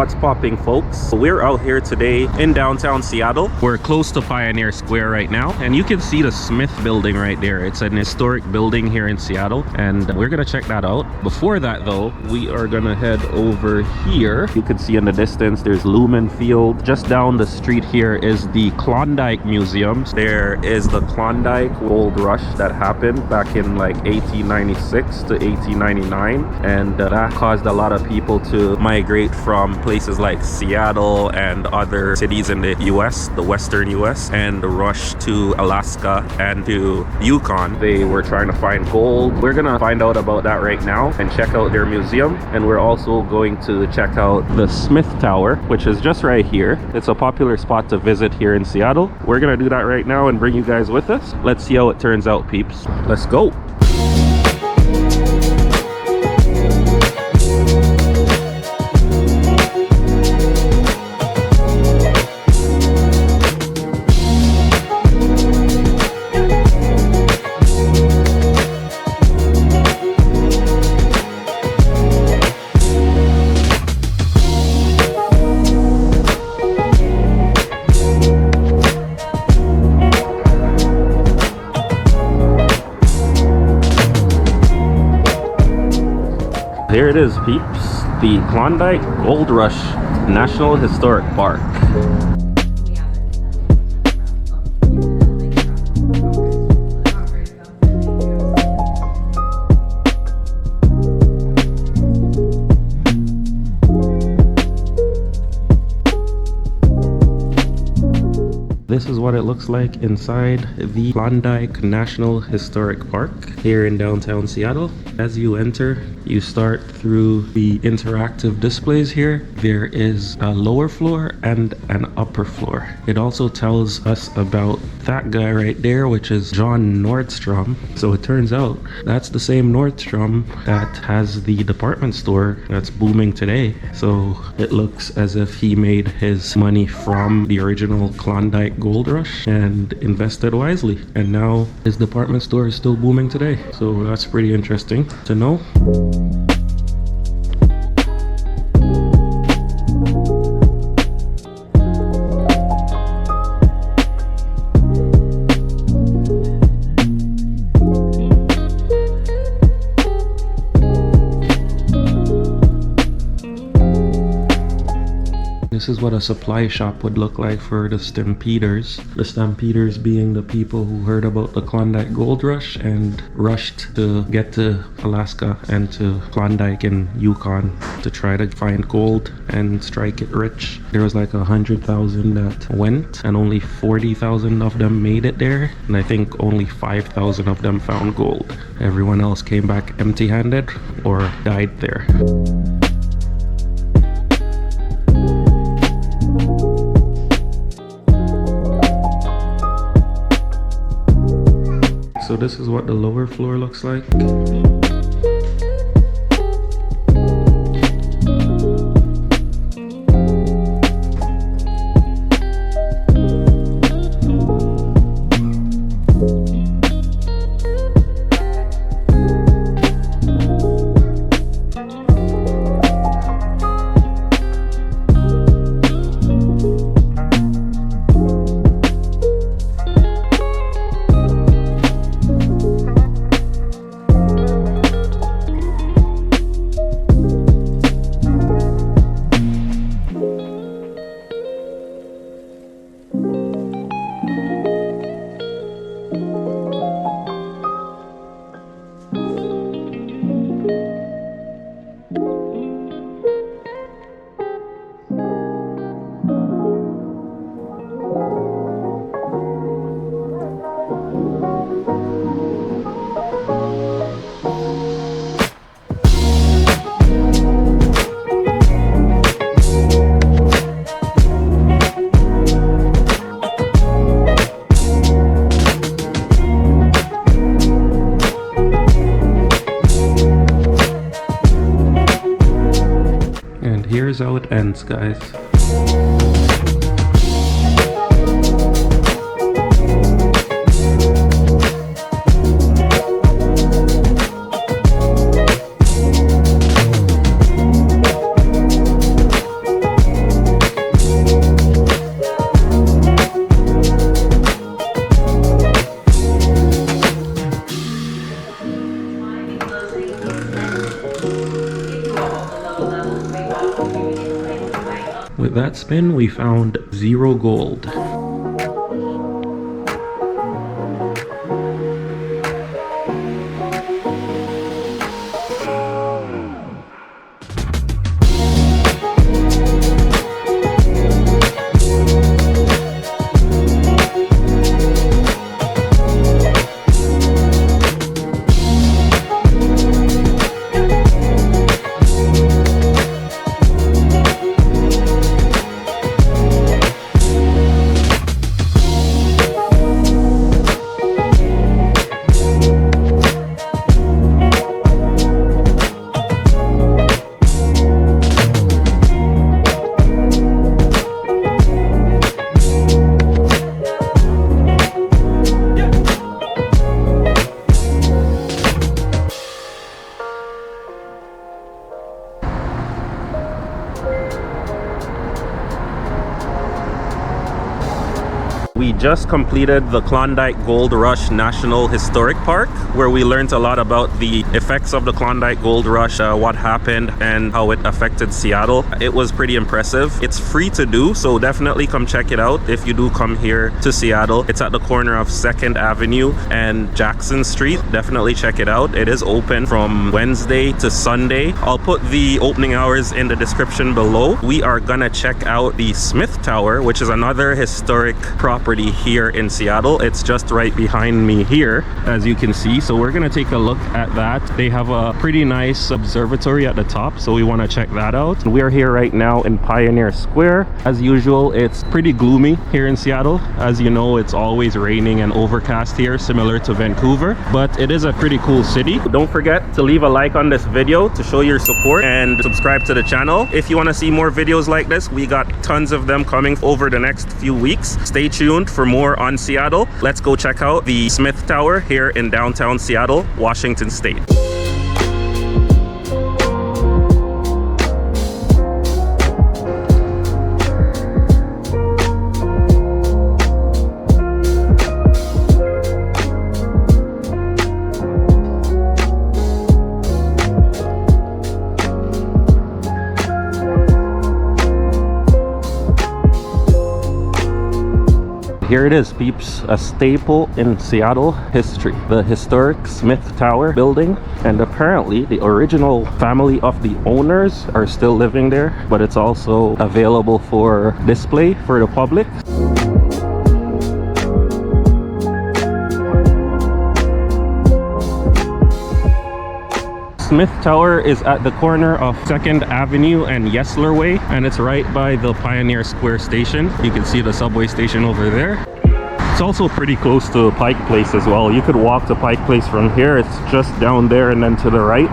What's popping, folks? We're out here today in downtown Seattle. We're close to Pioneer Square right now, and you can see the Smith building right there. It's an historic building here in Seattle, and we're gonna check that out. Before that though, we are gonna head over here. You can see in the distance there's Lumen Field. Just down the street here is the Klondike Museum. There is the Klondike Gold Rush that happened back in like 1896 to 1899, and that caused a lot of people to migrate from places like Seattle and other cities in the US, the western US, and rush to Alaska and to Yukon. They were trying to find gold. We're gonna find out about that right now and check out their museum, and we're also going to check out the Smith Tower, which is just right here. It's a popular spot to visit here in Seattle. We're gonna do that right now and bring you guys with us. Let's see how it turns out, peeps. Let's go. Here it is, peeps, the Klondike Gold Rush National Historic Park. This is what it looks like inside the Klondike National Historic Park here in downtown Seattle. As you enter, you start through the interactive displays here. There is a lower floor and an upper floor. It also tells us about that guy right there, which is John Nordstrom. So it turns out that's the same Nordstrom that has the department store that's booming today. So it looks as if he made his money from the original Klondike Gold Rush and invested wisely, and now his department store is still booming today. So that's pretty interesting to know. This is what a supply shop would look like for the Stampeders. The Stampeders being the people who heard about the Klondike Gold Rush and rushed to get to Alaska and to Klondike and Yukon to try to find gold and strike it rich. There was like 100,000 that went, and only 40,000 of them made it there, and I think only 5,000 of them found gold. Everyone else came back empty-handed or died there. So this is what the lower floor looks like. Here's how it ends, guys. with that spin, we found 0 gold. We just completed the Klondike Gold Rush National Historic Park, where we learned a lot about the effects of the Klondike Gold Rush, what happened and how it affected Seattle. It was pretty impressive. It's free to do, so definitely come check it out if you do come here to Seattle. It's at the corner of 2nd Avenue and Jackson Street. Definitely check it out. It is open from Wednesday to Sunday. I'll put the opening hours in the description below. We are gonna check out the Smith Tower, which is another historic property here in Seattle. It's just right behind me here, as you can see. So we're gonna take a look at that. They have a pretty nice observatory at the top, so we want to check that out. We are here right now in Pioneer Square. As usual, it's pretty gloomy here in Seattle. As you know, it's always raining and overcast here, similar to Vancouver, but it is a pretty cool city. Don't forget to leave a like on this video to show your support and subscribe to the channel. If you want to see more videos like this, we got tons of them coming over the next few weeks. Stay tuned for more on Seattle. Let's go check out the Smith Tower here in downtown Seattle, Washington State. Here it is, peeps, a staple in Seattle history, the historic Smith Tower building. And apparently the original family of the owners are still living there, but it's also available for display for the public. Smith Tower is at the corner of 2nd Avenue and Yesler Way, and it's right by the Pioneer Square station. You can see the subway station over there. It's also pretty close to Pike Place as well. You could walk to Pike Place from here. It's just down there and then to the right.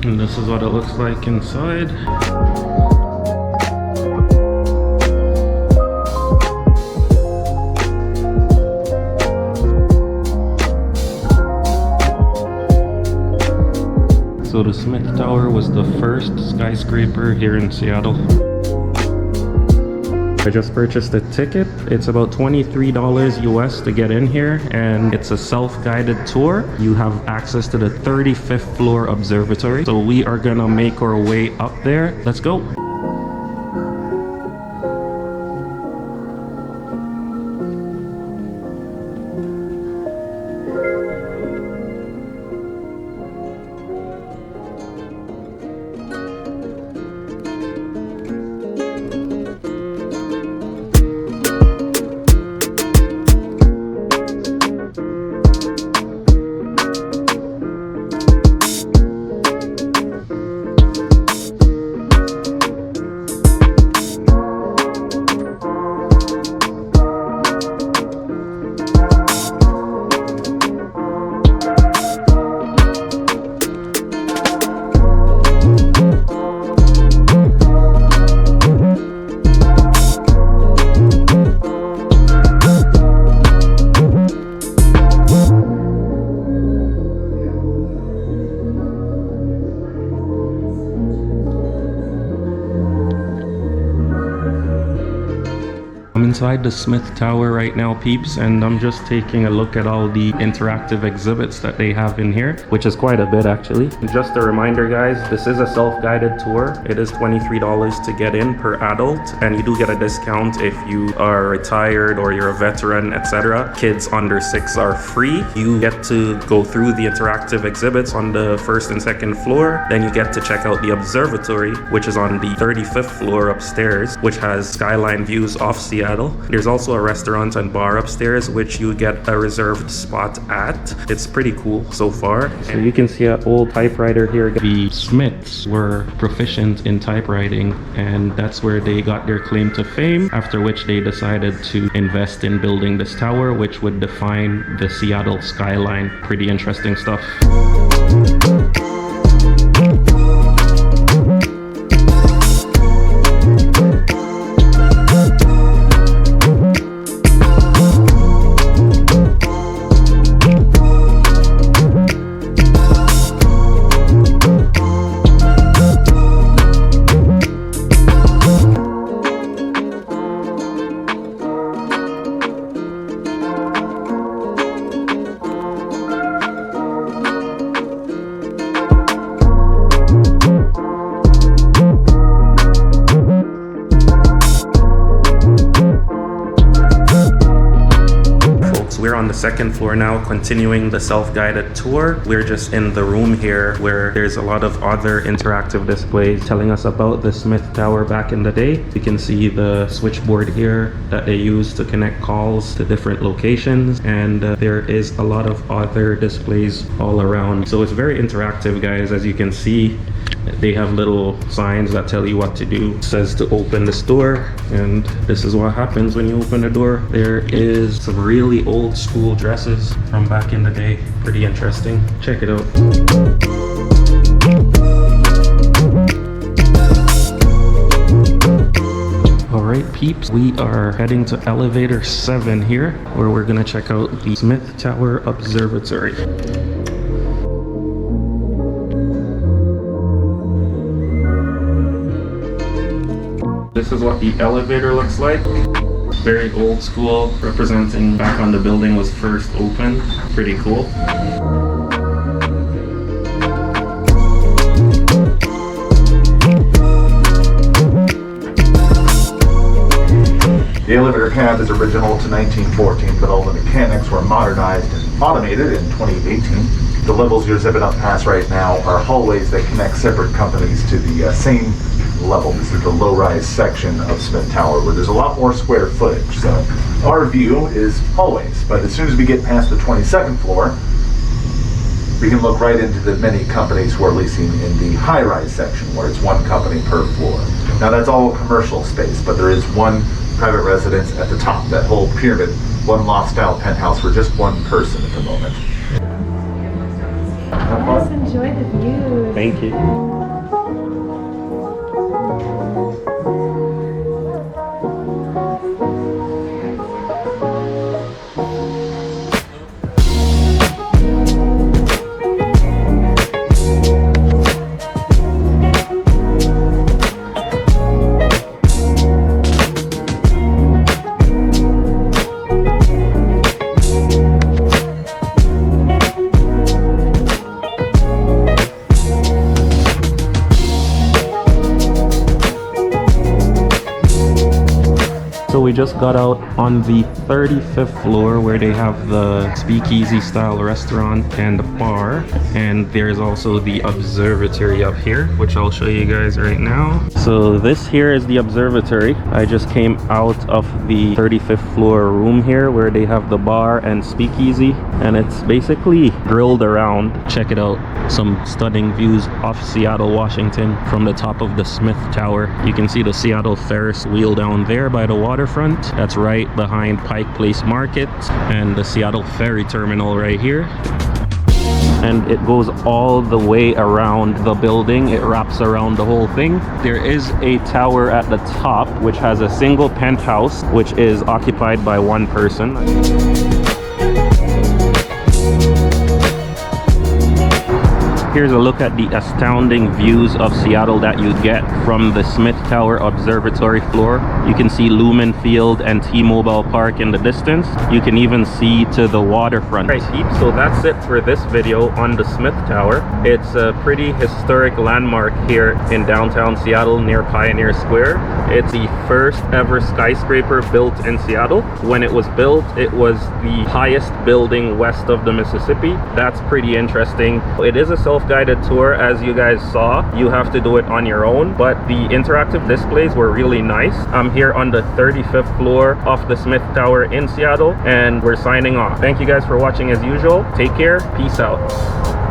And this is what it looks like inside. So the Smith Tower was the first skyscraper here in Seattle. I just purchased a ticket. It's about $23 US to get in here, and it's a self-guided tour. You have access to the 35th floor observatory. So we are gonna make our way up there. Let's go. I'm inside the Smith Tower right now, peeps, and I'm just taking a look at all the interactive exhibits that they have in here, which is quite a bit actually. Just a reminder, guys, this is a self-guided tour. It is $23 to get in per adult, and you do get a discount if you are retired or you're a veteran, etc. Kids under 6 are free. You get to go through the interactive exhibits on the first and second floor. Then you get to check out the Observatory, which is on the 35th floor upstairs, which has skyline views off Seattle. There's also a restaurant and bar upstairs, which you get a reserved spot at. It's pretty cool so far. So you can see an old typewriter here. The Smiths were proficient in typewriting, and that's where they got their claim to fame, after which they decided to invest in building this tower, which would define the Seattle skyline. Pretty interesting stuff. We're on the second floor now, continuing the self-guided tour. We're just in the room here where there's a lot of other interactive displays telling us about the Smith Tower back in the day. You can see the switchboard here that they use to connect calls to different locations, and there is a lot of other displays all around. So it's very interactive, guys. As you can see, they have little signs that tell you what to do. It says to open this door, and this is what happens when you open the door. There is some really old school dresses from back in the day. Pretty interesting. Check it out. Alright, peeps, we are heading to elevator 7 here, where we're gonna check out the Smith Tower Observatory. This is what the elevator looks like. Very old school, representing back when the building was first opened. Pretty cool. The elevator cab is original to 1914, but all the mechanics were modernized and automated in 2018. The levels you exhibit on pass right now are hallways that connect separate companies to the same level. This is the low-rise section of Smith Tower, where there's a lot more square footage. So our view is hallways, but as soon as we get past the 22nd floor, we can look right into the many companies who are leasing in the high-rise section, where it's one company per floor. Now that's all commercial space, but there is one private residence at the top, that whole pyramid, one loft-style penthouse for just one person at the moment. Just enjoy the views. Thank you. So we just got out on the 35th floor, where they have the speakeasy-style restaurant and the bar, and there's also the observatory up here, which I'll show you guys right now. So this here is the observatory. I just came out of the 35th floor room here, where they have the bar and speakeasy, and it's basically grilled around. Check it out. Some stunning views off Seattle, Washington from the top of the Smith Tower. You can see the Seattle Ferris wheel down there by the waterfront. That's right behind Pike Place Market, and the Seattle Ferry Terminal right here. And it goes all the way around the building. It wraps around the whole thing. There is a tower at the top which has a single penthouse, which is occupied by one person. Here's a look at the astounding views of Seattle that you get from the Smith Tower Observatory floor. You can see Lumen Field and T-Mobile Park in the distance. You can even see to the waterfront. Right, peeps, so that's it for this video on the Smith Tower. It's a pretty historic landmark here in downtown Seattle near Pioneer Square. It's the first ever skyscraper built in Seattle. When it was built, it was the highest building west of the Mississippi. That's pretty interesting. It is a self-guided tour, as you guys saw. You have to do it on your own, but the interactive displays were really nice. I'm here on the 35th floor of the Smith Tower in Seattle, and we're signing off. Thank you guys for watching as usual. Take care. Peace out.